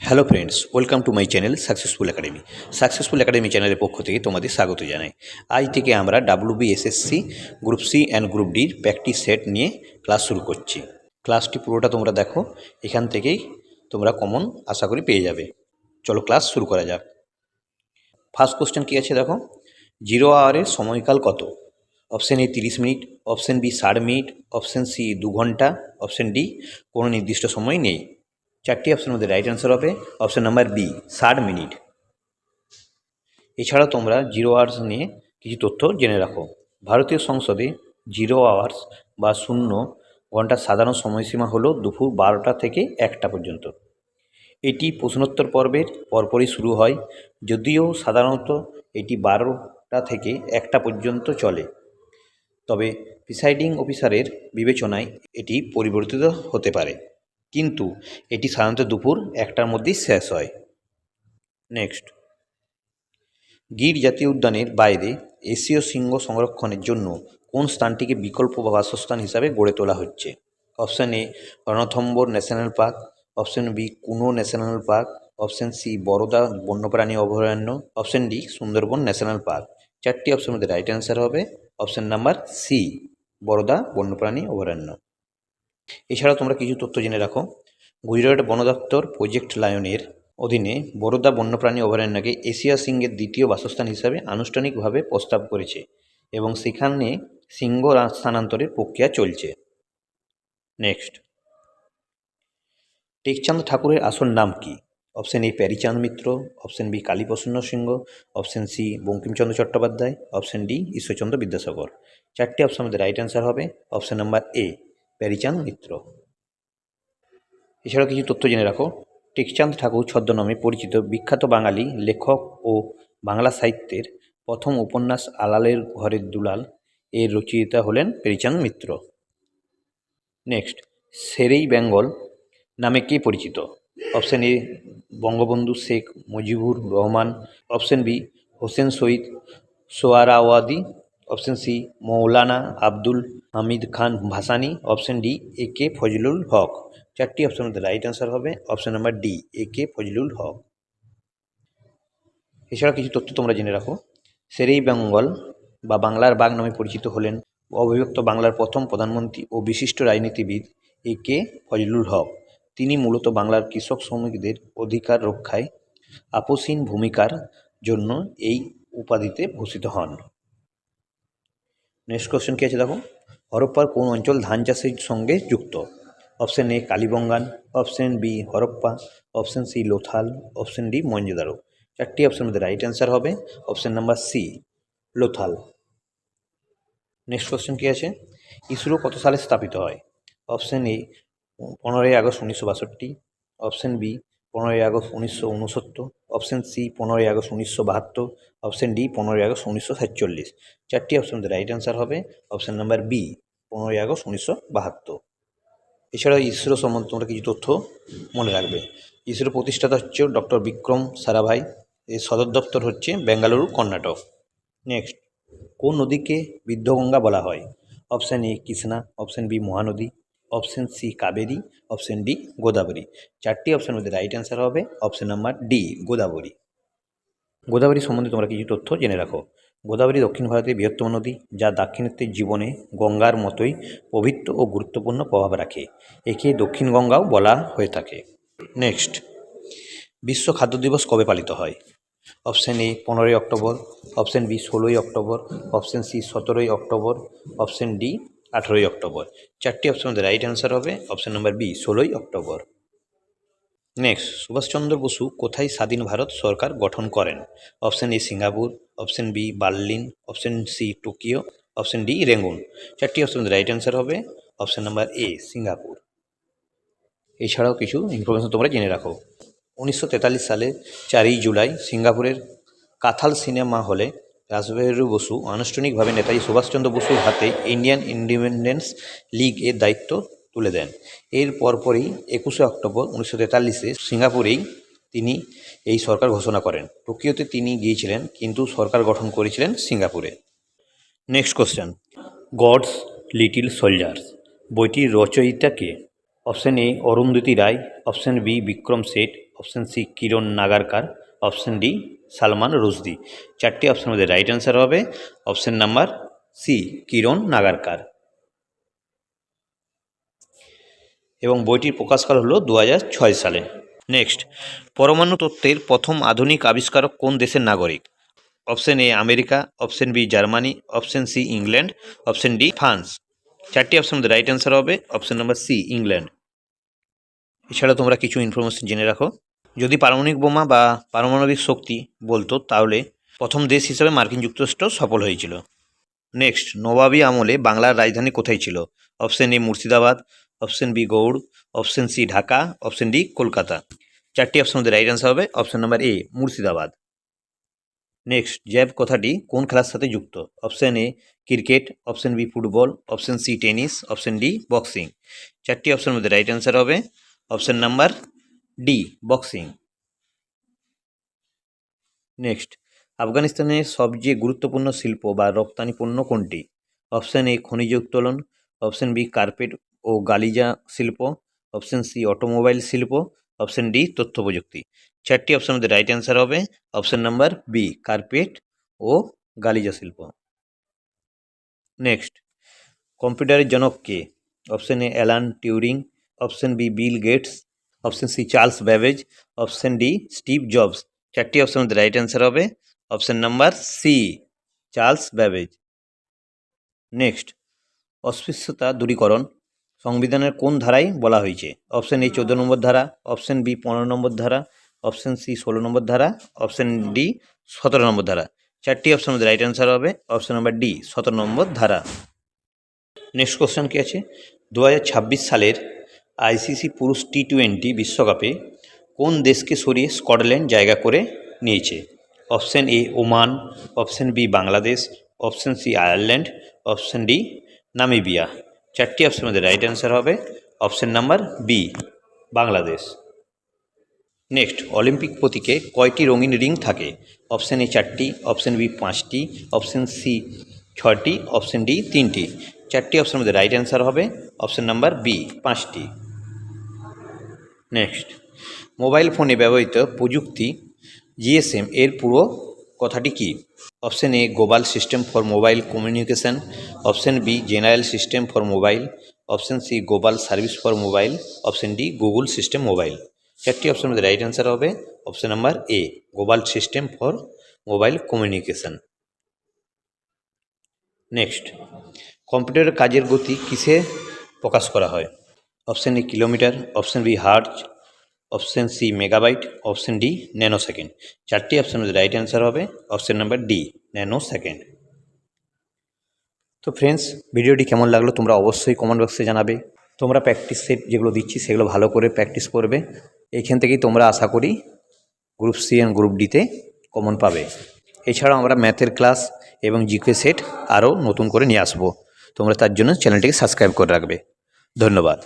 Hello friends, welcome to my channel successful academy চ্যানেলের পক্ষ থেকে তোমাদের স্বাগত জানাই। আজ থেকে আমরা WBSSC group C and group ডির প্র্যাকটিস সেট নিয়ে ক্লাস শুরু করছি। ক্লাসটি পুরোটা তোমরা দেখো, এখান থেকেই তোমরা কমন আশা করি পেয়ে যাবে। চলো ক্লাস শুরু করা যাক। ফার্স্ট কোশ্চেন কী আছে দেখো, 0 আওয়ারের সময়কাল কত? Option A 30 minute, option B 60 minute, option C 2 ঘন্টা, অপশান ডি কোনো নির্দিষ্ট সময় নেই। চারটি অপশানের মধ্যে রাইট অ্যান্সার হবে অপশান নাম্বার বি 60 মিনিট। এছাড়াও তোমরা 0 আওয়ার্স নিয়ে কিছু তথ্য জেনে রাখো। ভারতীয় সংসদে 0 আওয়ার্স বা 0 ঘন্টার সাধারণ সময়সীমা হলো দুপুর 12টা থেকে 1টা পর্যন্ত। এটি প্রশ্নোত্তর পর্বের পরপরই শুরু হয়, যদিও সাধারণত এটি 12টা থেকে 1টা পর্যন্ত চলে, তবে প্রিসাইডিং অফিসারের বিবেচনায় এটি পরিবর্তিত হতে পারে, কিন্তু এটি সাধারণত দুপুর 1টার মধ্যেই শেষ হয়। নেক্সট, গির জাতীয় উদ্যানের বাইরে এশীয় সিংহ সংরক্ষণের জন্য কোন স্থানটিকে বিকল্প বা বাসস্থান হিসাবে গড়ে তোলা হচ্ছে? Option A Ranthambore national park, option B Kuno national park, option C Baroda বন্যপ্রাণী অভয়ারণ্য, option D Sundarban national park. চারটি অপশানের মধ্যে রাইট অ্যান্সার হবে অপশান নাম্বার সি বরোদা বন্যপ্রাণী অভয়ারণ্য। এছাড়াও তোমরা কিছু তথ্য জেনে রাখো। গুজরাট বন দপ্তর প্রজেক্ট লায়নের অধীনে বরোদা বন্যপ্রাণী অভয়ারণ্যকে এশিয়া সিংহের দ্বিতীয় বাসস্থান হিসাবে আনুষ্ঠানিকভাবে প্রস্তাব করেছে এবং সেখানে সিংহ স্থানান্তরের প্রক্রিয়া চলছে। নেক্সট, টেকচাঁদ ঠাকুরের আসল নাম কি? Option A Pyarichand Mitra, option B Kaliprasanna Singha, option C Bankimchandra Chattopadhyay, option D Ishwarchandra Vidyasagar. চারটি অপশানের মধ্যে রাইট অ্যান্সার হবে option number A Pyarichand Mitra. এছাড়াও কিছু তথ্য জেনে রাখো। টেকচাঁদ ঠাকুর ছদ্মনামে পরিচিত বিখ্যাত বাঙালি লেখক ও বাংলা সাহিত্যের প্রথম উপন্যাস আলালের ঘরের দুলাল এর রচয়িতা হলেন প্যারীচাঁদ মিত্র। নেক্সট, শেরেই বেঙ্গল নামে কে পরিচিত? Option A Bangabandhu Sheikh Mujibur Rahman, option B Hossain Shahid Suhrawardy, option C Maulana Abdul Hamid Khan Bhashani, option D A K Fazlul Haq. চারটি অপশানের মধ্যে রাইট অ্যান্সার হবে option number D A K Fazlul Haq. এছাড়া কিছু তথ্য তোমরা জেনে রাখো। শেরেই বেঙ্গল বা বাংলার বাঘ নামে পরিচিত হলেন অবিভক্ত বাংলার প্রথম প্রধানমন্ত্রী ও বিশিষ্ট রাজনীতিবিদ এ কে ফজলুল হক। তিনি মূলত বাংলার কৃষক শ্রমিকদের অধিকার রক্ষায় আপোষহীন ভূমিকার জন্য এই উপাধিতে ভূষিত হন। নেক্সট কোশ্চেন কী আছে দেখো, হরপ্পার কোন অঞ্চল ধান চাষের সঙ্গে যুক্ত? Option A Kalibangan, option B Harappa, option C Lothal, option D Mohenjodaro. চারটি অপশানের মধ্যে রাইট অ্যান্সার হবে option number C Lothal. Next question কী আছে, ইসরো কত সালে স্থাপিত হয়? অপশান এ 15ই আগস্ট 1962, অপশান বি 15ই আগস্ট 1969, অপশান সি 15ই আগস্ট 1972, অপশান ডি 15ই আগস্ট 1947। চারটি অপশান মধ্যে রাইট অ্যান্সার হবে অপশান নাম্বার বি 15ই আগস্ট 1972। এছাড়াও ইসরো সম্বন্ধে তোমরা কিছু তথ্য মনে রাখবে। ইসরো প্রতিষ্ঠাতা হচ্ছে ডক্টর বিক্রম সারাভাই, এর সদর দপ্তর হচ্ছে বেঙ্গালুরু, কর্ণাটক। নেক্সট, কোন নদীকে বিদ্ধগঙ্গা বলা হয়? Option A Krishna, option B Mahanadi, option C Kaveri, option D Godavari. চারটি অপশানের মধ্যে রাইট অ্যান্সার হবে option number D Godavari. Godavari সম্বন্ধে তোমরা কিছু তথ্য জেনে রাখো। গোদাবরী দক্ষিণ ভারতের বৃহত্তম নদী, যা দাক্ষিণাত্যের জীবনে গঙ্গার মতোই পবিত্র ও গুরুত্বপূর্ণ প্রভাব রাখে। একে দক্ষিণ গঙ্গাও বলা হয়ে থাকে। নেক্সট, বিশ্ব খাদ্য দিবস কবে পালিত হয়? অপশান এ 15ই অক্টোবর, অপশান বি 16ই অক্টোবর, অপশান সি 17ই অক্টোবর, অপশান ডি 18ই অক্টোবর। চারটি অপশানের মধ্যে রাইট অ্যান্সার হবে অপশান নাম্বার বি 16ই অক্টোবর। নেক্সট, সুভাষচন্দ্র বসু কোথায় স্বাধীন ভারত সরকার গঠন করেন? Option A Singapore, option B Berlin, option C Tokyo, option D Rangoon. চারটি অপশানের মধ্যে রাইট অ্যান্সার হবে অপশান নাম্বার এ সিঙ্গাপুর। এছাড়াও কিছু ইনফরমেশন তোমরা জেনে রাখো। 1943 সালে 4ই জুলাই সিঙ্গাপুরের কাথাল সিনেমা হলে রাসবিহারী বসু আনুষ্ঠানিকভাবে নেতাজি সুভাষচন্দ্র বসুর হাতে ইন্ডিয়ান ইন্ডিপেন্ডেন্স লীগ এর দায়িত্ব তুলে দেন। এর পরপরই 21শে অক্টোবর 1943-এ সিঙ্গাপুরেই তিনি এই সরকার ঘোষণা করেন। টোকিওতে তিনি গিয়েছিলেন, কিন্তু সরকার গঠন করেছিলেন সিঙ্গাপুরে। Next question, God's little soldiers বইটির রচয়িতা কে? Option A Arundhati Roy, option B Vikram Seth, option C Kiran Nagarkar, option D Salman Rushdie. চারটি অপশনের মধ্যে রাইট অ্যান্সার হবে option number C Kiran Nagarkar. এবং বইটির প্রকাশকাল হলো 2006 সালে। নেক্সট, পরমাণু তত্ত্বের প্রথম আধুনিক আবিষ্কারক কোন দেশের নাগরিক? Option A America, option B Germany, option C England, option D France. চারটি অপশনের মধ্যে রাইট অ্যান্সার হবে অপশন নাম্বার সি ইংল্যান্ড। এছাড়া তোমরা কিছু ইনফরমেশন জেনে রাখো, যদি পারমাণবিক বোমা বা পারমাণবিক শক্তি বলতো তাহলে প্রথম দেশ হিসেবে মার্কিন যুক্তরাষ্ট্র সফল হয়েছিল। নেক্সট, নবাবী আমলে বাংলার রাজধানী কোথায় ছিল? Option A Murshidabad, option B Gaur, option C Dhaka, option D Kolkata. চারটি অপশন মধ্যে রাইট অ্যান্সার হবে option number A Murshidabad. Next, jab কথাটি কোন খেলার সাথে যুক্ত? Option A cricket, option B football, option C tennis, option D boxing. চারটি অপশনের মধ্যে রাইট অ্যান্সার হবে option number D boxing. Next, আফগানিস্তানের সবচেয়ে গুরুত্বপূর্ণ শিল্প বা রপ্তানি পণ্য কোনটি? অপশন এ খনিজ উত্তোলন, অপশন বি কার্পেট ও গালিজা শিল্প, অপশন সি অটোমোবাইল শিল্প, অপশন ডি তথ্য প্রযুক্তি। চারটি অপশনের মধ্যে রাইট অ্যান্সার হবে অপশন নাম্বার বি কার্পেট ও গালিজা শিল্প। নেক্সট, কম্পিউটারের জনক কে? Option A Alan Turing, option B Bill Gates, option C Charles Babbage, option D Steve Jobs. চারটি অপশনের মধ্যে রাইট অ্যান্সার হবে option number C Charles Babbage. Next, অস্পৃশ্যতা দূরীকরণ সংবিধানের কোন ধারায় বলা হয়েছে? অপশন এ 14 নম্বর ধারা, অপশন বি 15 নম্বর ধারা, অপশন সি 16 নম্বর ধারা, অপশন ডি 17 নম্বর ধারা। চারটি অপশনের মধ্যে রাইট অ্যান্সার হবে অপশন নাম্বার ডি 17 নম্বর ধারা। নেক্সট কোশ্চেন কি আছে, 2026 সালের আইসিসি পুরুষ টি20 বিশ্বকাপে কোন দেশকে সরিয়ে স্কটল্যান্ড জায়গা করে নিয়েছে? Option A Oman, option B Bangladesh, option C Ireland, option D Namibia. চারটি অপশনের মধ্যে রাইট অ্যান্সার হবে option number B Bangladesh. Next, Olympic প্রতীকে কয়টি রঙিন রিং থাকে? অপশন এ 4টি, অপশন বি 5টি, অপশন সি 6টি, অপশন ডি 3টি। চারটি অপশনের মধ্যে রাইট অ্যান্সার হবে অপশন নাম্বার বি 5টি। নেক্সট, মোবাইল ফোনে ব্যবহৃত প্রযুক্তি জিএসএম এর পুরো কথাটি কি? Option A global system for mobile communication, option B general system for mobile, option C global service for mobile, option D Google system mobile. চারটি অপশনের মধ্যে রাইট অ্যান্সার হবে option number A global system for mobile communication. Next, কম্পিউটারের কাজের গতি কিসে প্রকাশ করা হয়? Option A kilometre, option B hertz, option C megabyte, option D nano second. চারটি অপশনের মধ্যে রাইট অ্যান্সার হবে option number D nano second. তো ফ্রেন্ডস, ভিডিওটি কেমন লাগলো তোমরা অবশ্যই কমেন্ট বক্সে জানাবে। তোমরা প্র্যাকটিস সেট যেগুলো দিচ্ছি সেগুলো ভালো করে প্র্যাকটিস করবে। এইখান থেকেই তোমরা আশা করি গ্রুপ সি অ্যান্ড গ্রুপ ডিতে কমন পাবে। এছাড়াও আমরা ম্যাথের ক্লাস এবং জিকে সেট আরও নতুন করে নিয়ে আসবো। তোমরা তার জন্য চ্যানেলটিকে সাবস্ক্রাইব করে রাখবে। ধন্যবাদ।